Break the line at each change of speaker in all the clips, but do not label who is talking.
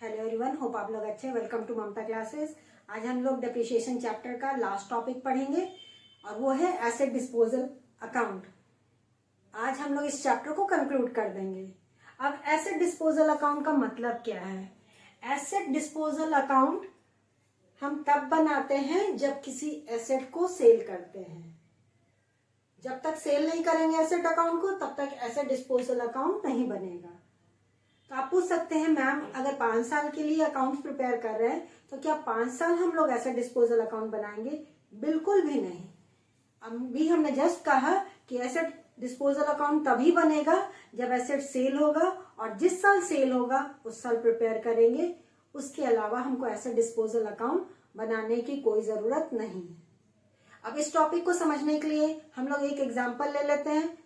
Hello everyone, hope आप लोग अच्छे हैं। Welcome to Mamata classes. आज हम लोग डेप्रिसिएशन चैप्टर का लास्ट टॉपिक पढ़ेंगे और वो है एसेट डिस्पोजल अकाउंट। आज हम लोग इस चैप्टर को कंक्लूड कर देंगे। अब एसेट डिस्पोजल अकाउंट का मतलब क्या है? एसेट डिस्पोजल अकाउंट हम तब बनाते हैं जब किसी एसेट को सेल करते हैं। जब तक सेल नहीं करेंगे एसेट अकाउंट को, तब तक एसेट डिस्पोजल अकाउंट नहीं बनेगा। तो आप पूछ सकते हैं, मैम अगर 5 साल के लिए अकाउंट प्रिपेयर कर रहे हैं तो क्या 5 साल हम लोग एसेट डिस्पोजल अकाउंट बनाएंगे? बिल्कुल भी नहीं। अभी हमने जस्ट कहा कि एसेट डिस्पोजल अकाउंट तभी बनेगा जब एसेट सेल होगा, और जिस साल सेल होगा उस साल प्रिपेयर करेंगे। उसके अलावा हमको एसेट डिस्पोजल अकाउंट बनाने की कोई जरूरत नहीं है। अब इस टॉपिक को समझने के लिए हम लोग एक एग्जाम्पल ले लेते हैं।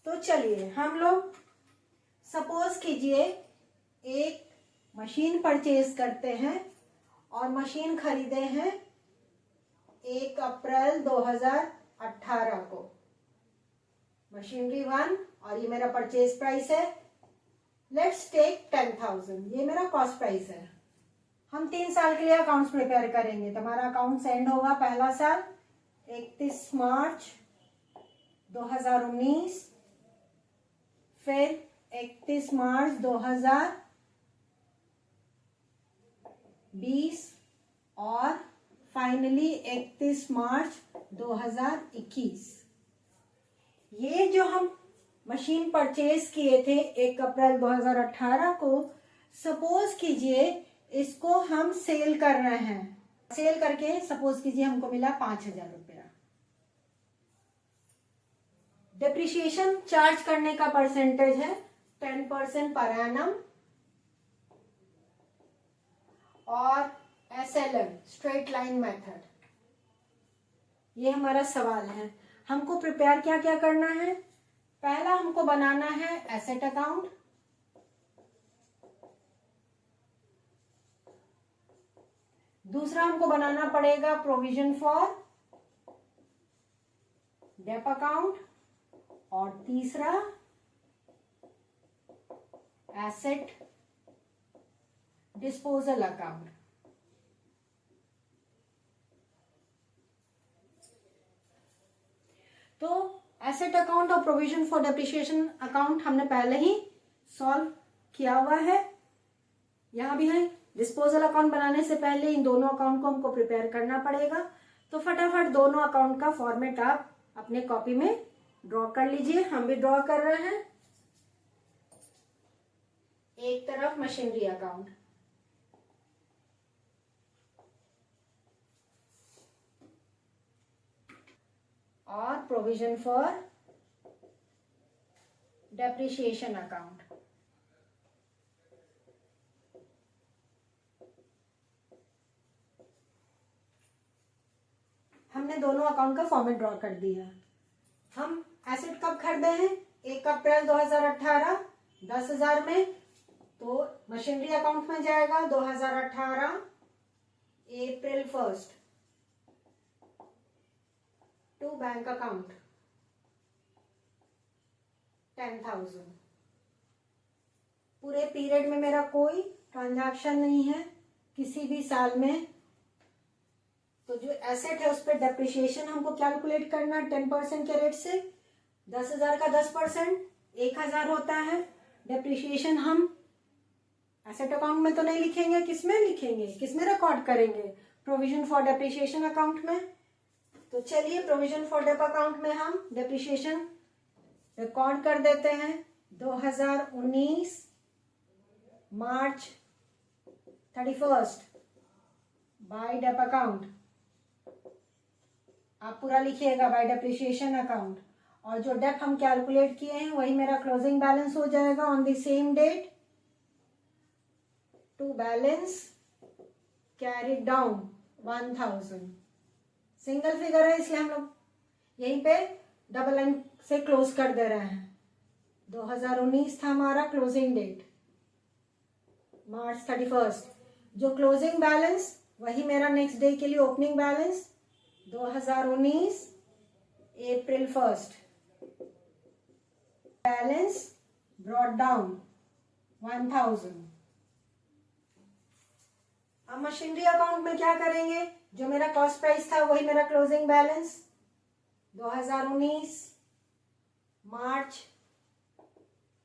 तो चलिए हम लोग सपोज कीजिए एक मशीन परचेज करते हैं और मशीन खरीदे हैं 1 अप्रैल 2018 को। मशीनरी 1 और ये मेरा परचेज प्राइस है। लेट्स टेक 10,000, ये मेरा कॉस्ट प्राइस है। हम 3 साल के लिए अकाउंट्स प्रिपेयर करेंगे। तो हमारा अकाउंट एंड होगा पहला साल 31 मार्च 2019, फिर 31 मार्च 2020 और फाइनली 31 मार्च 2021। ये जो हम मशीन परचेज किए थे 1 अप्रैल 2018 को, सपोज कीजिए इसको हम सेल कर रहे हैं। सेल करके सपोज कीजिए हमको मिला 5,000 रुपया। डेप्रिसिएशन चार्ज करने का परसेंटेज है 10% पर एनम, और SLM स्ट्रेट लाइन मेथड। ये हमारा सवाल है। हमको प्रिपेयर क्या क्या करना है? पहला हमको बनाना है एसेट अकाउंट। दूसरा हमको बनाना पड़ेगा प्रोविजन फॉर डेप अकाउंट, और तीसरा एसेट डिस्पोजल अकाउंट। तो एसेट अकाउंट और प्रोविजन फॉर डेप्रिसिएशन अकाउंट हमने पहले ही सॉल्व किया हुआ है। यहां भी है। डिस्पोजल अकाउंट बनाने से पहले इन दोनों अकाउंट को हमको प्रिपेयर करना पड़ेगा। तो फटाफट दोनों अकाउंट का फॉर्मेट आप अपने कॉपी में ड्रॉ कर लीजिए। हम भी ड्रॉ कर रहे हैं। एक तरफ मशीनरी अकाउंट, और प्रोविजन फॉर डेप्रिसिएशन अकाउंट। हमने दोनों अकाउंट का फॉर्मेट ड्रॉ कर दिया। हम एसेट कब खरीदे हैं? 1 अप्रैल 2018 10,000 में। तो मशीनरी अकाउंट में जाएगा 2018 अप्रैल 1 टू बैंक अकाउंट 10,000। पूरे पीरियड में मेरा कोई ट्रांजैक्शन नहीं है किसी भी साल में। तो जो एसेट है उस पर डेप्रिसिएशन हमको कैलकुलेट करना 10% के रेट से। 10,000 का 10% 1,000 होता है। डेप्रिसिएशन हम एसेट अकाउंट में तो नहीं लिखेंगे, किसमें लिखेंगे, किसमें रिकॉर्ड करेंगे? प्रोविजन फॉर डेप्रिसिएशन अकाउंट में। तो चलिए प्रोविजन फॉर डेप अकाउंट में हम डेप्रिसिएशन रिकॉर्ड कर देते हैं 2019 मार्च 31 बाय डेप अकाउंट। आप पूरा लिखिएगा बाय डेप्रिसिएशन अकाउंट, और जो डेप हम कैलकुलेट किए हैं वही मेरा क्लोजिंग बैलेंस हो जाएगा on the same date. To balance carried down 1,000। Single figure है इसलिए हम लोग यहीं पे डबल लाइन से क्लोज कर दे रहे हैं। 2019 था हमारा क्लोजिंग डेट, मार्च 31। जो क्लोजिंग बैलेंस वही मेरा नेक्स्ट डे के लिए ओपनिंग बैलेंस 2019 अप्रैल 1। Balance brought down 1,000। अब मशीनरी अकाउंट में क्या करेंगे, जो मेरा कॉस्ट प्राइस था वही मेरा closing balance 2019 March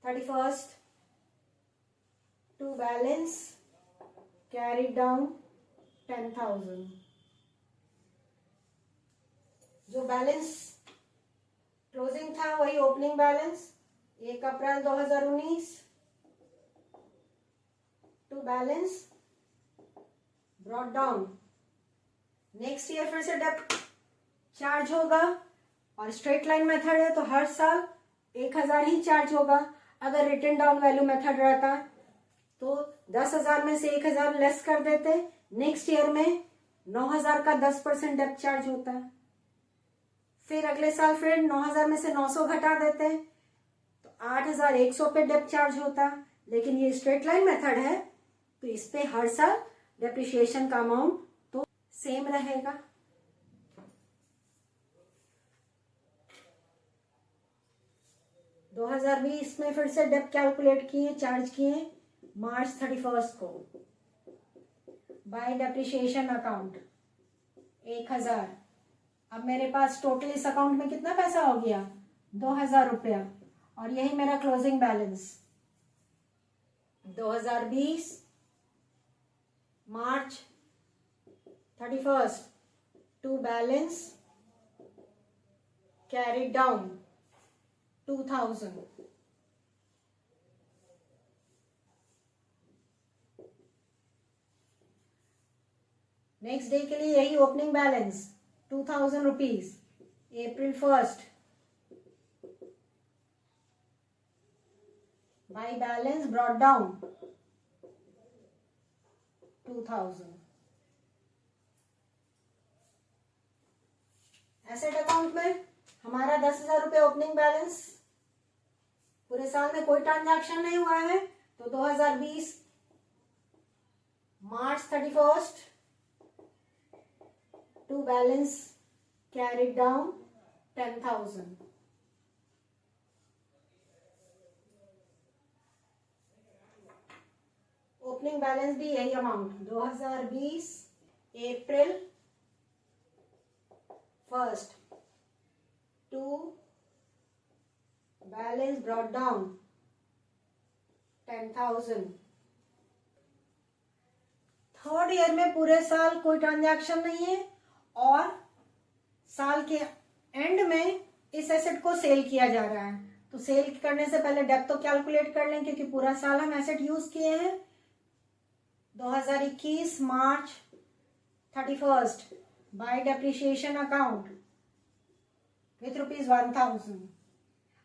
31 to balance carry down 10,000। जो बैलेंस क्लोजिंग था वही opening balance 1 April 2019 to balance brought down. Next year फिर से डेप्ट चार्ज होगा और स्ट्रेट लाइन मेथड है तो हर साल 1,000 ही चार्ज होगा। अगर रिटन डाउन वैल्यू मेथड रहता तो 10,000 में से 1,000 लेस कर देते, नेक्स्ट ईयर में 9,000 का 10% डेप्ट चार्ज होता है। फिर अगले साल फिर 9,000 में से 900 घटा देते तो 8,100 पे डेप्ट चार्ज होता। लेकिन ये स्ट्रेट लाइन मेथड है तो इस पे हर साल डेप्रिसिएशन का अमाउंट तो सेम रहेगा। दो 2020 में फिर से डेप्ट कैलकुलेट किए, चार्ज किए मार्च 31 को बाय डेप्रिसिएशन अकाउंट 1,000। अब मेरे पास टोटल इस अकाउंट में कितना पैसा हो गया 2,000 रुपया और यही मेरा closing balance 2020 March 31 to balance carry down 2,000। Next day के लिए यही opening balance 2,000 rupees April 1 by balance brought down 2,000। Asset account में हमारा 10,000 रुपये ओपनिंग बैलेंस, पूरे साल में कोई ट्रांजैक्शन नहीं हुआ है तो 2020 March 31 to balance carried down 10,000। Opening balance भी यही amount 2020 April 1 to balance brought down 10,000। Third year में पूरे साल कोई ट्रांजैक्शन नहीं है और साल के एंड में इस एसेट को सेल किया जा रहा है तो सेल करने से पहले डेप्थ तो कैलकुलेट कर लें क्योंकि पूरा साल हम एसेट यूज किए हैं। 2021 मार्च 31 बाय डेप्रिसिएशन अकाउंट विथ ₹1,000।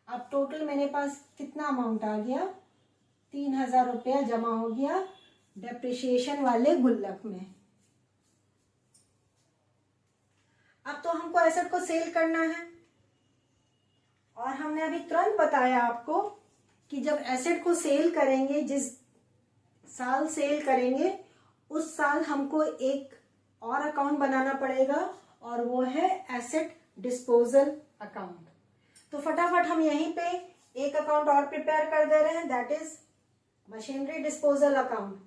अब टोटल मेरे पास कितना अमाउंट आ गया 3,000 रुपया जमा हो गया डेप्रिसिएशन वाले गुल्लक में। अब तो हमको एसेट को सेल करना है और हमने अभी तुरंत बताया आपको कि जब एसेट को सेल करेंगे, जिस साल सेल करेंगे उस साल हमको एक और अकाउंट बनाना पड़ेगा और वो है एसेट डिस्पोजल अकाउंट। तो फटाफट हम यहीं पे एक अकाउंट और प्रिपेयर कर दे रहे हैं, that is machinery disposal account.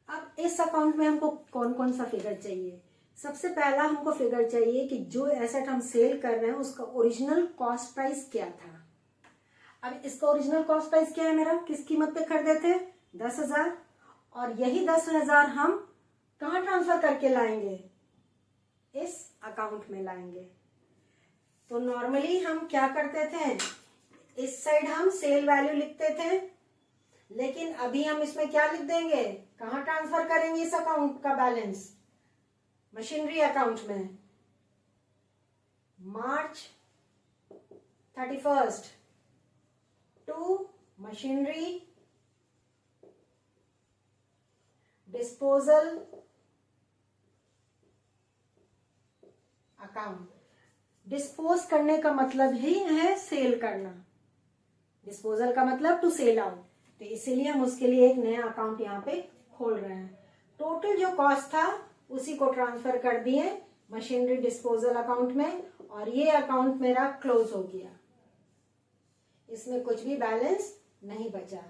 अब इस अकाउंट में हमको कौन कौन सा फिगर चाहिए। सबसे पहला हमको फिगर चाहिए कि जो एसेट हम सेल कर रहे हैं उसका ओरिजिनल कॉस्ट प्राइस क्या था। अब इसका ओरिजिनल कॉस्ट प्राइस क्या है, मेरा किस कीमत पे खरीदे थे 10,000 और यही 10,000 हम कहाँ ट्रांसफर करके लाएंगे, इस अकाउंट में लाएंगे। तो नॉर्मली हम क्या करते थे, इस साइड हम सेल वैल्यू लिखते थे, लेकिन अभी हम इसमें क्या लिख देंगे, कहाँ ट्रांसफर करेंगे इस अकाउंट का बैलेंस, मशीनरी अकाउंट में। March 31 to machinery disposal account. Dispose करने का मतलब ही है सेल करना, डिस्पोजल का मतलब टू सेल आउट, तो इसीलिए हम उसके लिए एक नया अकाउंट यहाँ पे खोल रहे हैं। टोटल जो कॉस्ट था उसी को ट्रांसफर कर दिए मशीनरी डिस्पोजल अकाउंट में, और ये अकाउंट मेरा क्लोज हो गया, इसमें कुछ भी बैलेंस नहीं बचा।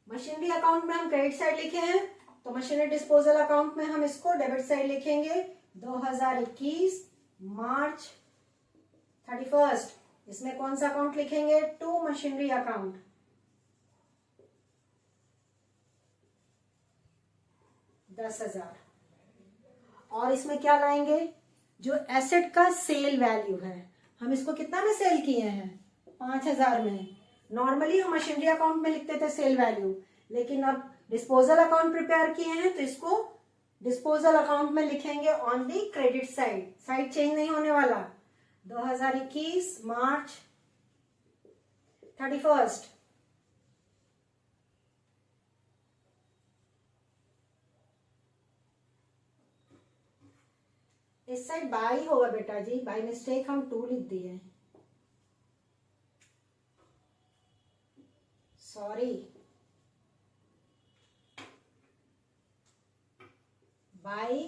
मशीनरी अकाउंट में हम क्रेडिट साइड लिखे हैं, तो मशीनरी डिस्पोजल अकाउंट में हम इसको डेबिट साइड लिखेंगे 2021 मार्च 31। इसमें कौन सा अकाउंट लिखेंगे? To machinery account. 10,000। और इसमें क्या लाएंगे? जो एसेट का सेल वैल्यू है, हम इसको कितना में सेल किए हैं? 5,000 में। नॉर्मली हम मशीनरी अकाउंट में लिखते थे सेल वैल्यू, लेकिन अब डिस्पोजल अकाउंट प्रिपेयर किए हैं तो इसको डिस्पोजल अकाउंट में लिखेंगे on the credit side. Side change नहीं होने वाला। 2021 मार्च 31। इस साइड बाई होगा बेटा जी, बाई मिस्टेक हम 2 लिख दिए, सॉरी। बाई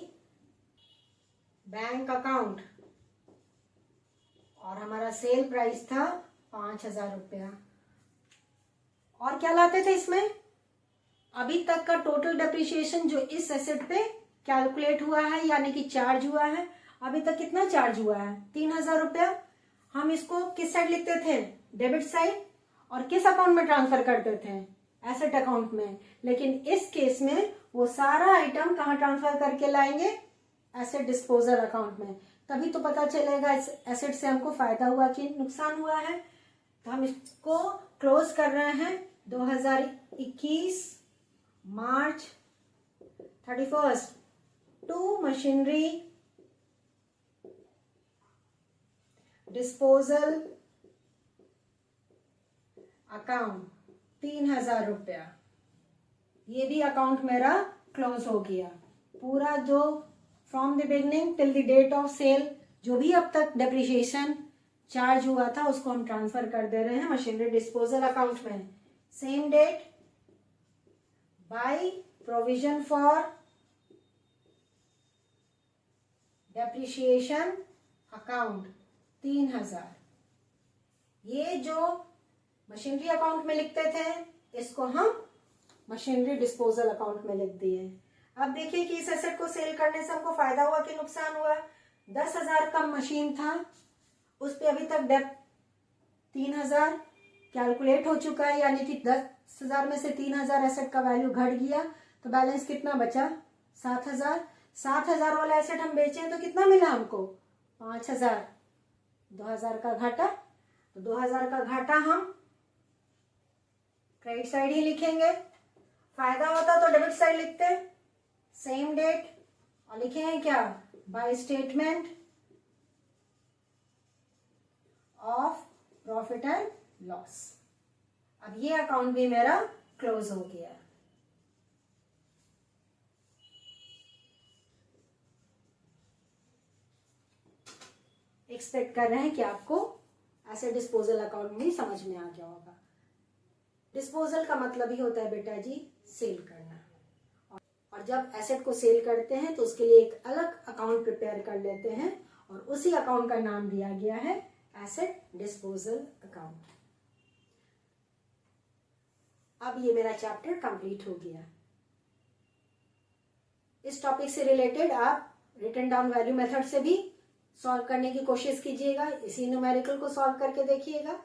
बैंक अकाउंट, और हमारा सेल प्राइस था 5,000 रुपया। और क्या लाते थे इसमें? अभी तक का टोटल डेप्रिसिएशन जो इस एसेट पे कैलकुलेट हुआ है, यानी कि चार्ज हुआ है, अभी तक कितना चार्ज हुआ है? 3,000 रुपया। हम इसको किस साइड लिखते थे? Debit side. और किस अकाउंट में ट्रांसफर करते थे? एसेट अकाउंट में। लेकिन इस केस में वो सारा आइटम कहाँ ट्रांसफर करके लाएंगे? एसेट डिस्पोजल अकाउंट में। तभी तो पता चलेगा इस एसेट से हमको फायदा हुआ कि नुकसान हुआ है। तो हम इसको क्लोज कर रहे हैं 2021 मार्च 31। टू मशीनरी डिस्पोजल अकाउंट 3,000 रुपया। ये भी अकाउंट मेरा क्लोज हो गया। पूरा जो from the beginning till the date of sale जो भी अब तक डेप्रिसिएशन चार्ज हुआ था उसको हम ट्रांसफर कर दे रहे हैं मशीनरी डिस्पोजल अकाउंट में। Same date by provision for depreciation account 3,000। ये जो मशीनरी अकाउंट में लिखते थे इसको हम मशीनरी डिस्पोजल अकाउंट में लिख दिए। अब देखिए कि इस एसेट को सेल करने से हमको फायदा हुआ कि नुकसान हुआ। 10,000 का मशीन था, उस पे अभी तक डेप 3,000 कैलकुलेट हो चुका है, यानी कि 10,000 में से 3,000 एसेट का वैल्यू घट गया, तो बैलेंस कितना बचा? 7,000। 7,000 वाला एसेट हम बेचे तो कितना मिला हमको? 5,000। 2,000 का घाटा, तो 2,000 का घाटा हम क्रेडिट साइड ही लिखेंगे। फायदा होता तो डेबिट साइड लिखते। सेम डेट और लिखेंगे क्या? By statement of profit and loss. अब ये अकाउंट भी मेरा क्लोज हो गया। एक्सपेक्ट कर रहे हैं कि आपको एसेट डिस्पोजल अकाउंट भी समझ में आ गया होगा। डिस्पोजल का मतलब ही होता है बेटा जी सेल करना, और जब एसेट को सेल करते हैं तो उसके लिए एक अलग अकाउंट प्रिपेयर कर लेते हैं और उसी अकाउंट का नाम दिया गया है एसेट डिस्पोजल अकाउंट। अब ये मेरा चैप्टर कंप्लीट हो गया। इस टॉपिक से रिलेटेड आप रिटन डाउन वैल्यू मेथड से भी सॉल्व करने की कोशिश कीजिएगा। इसी न्यूमेरिकल को सॉल्व करके देखिएगा।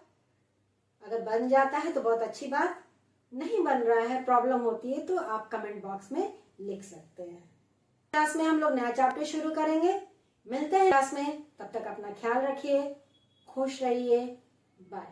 अगर बन जाता है तो बहुत अच्छी बात, नहीं बन रहा है, प्रॉब्लम होती है, तो आप कमेंट बॉक्स में लिख सकते हैं। क्लास में हम लोग नया चैप्टर शुरू करेंगे। मिलते हैं क्लास में, तब तक अपना ख्याल रखिए, खुश रहिए, बाय।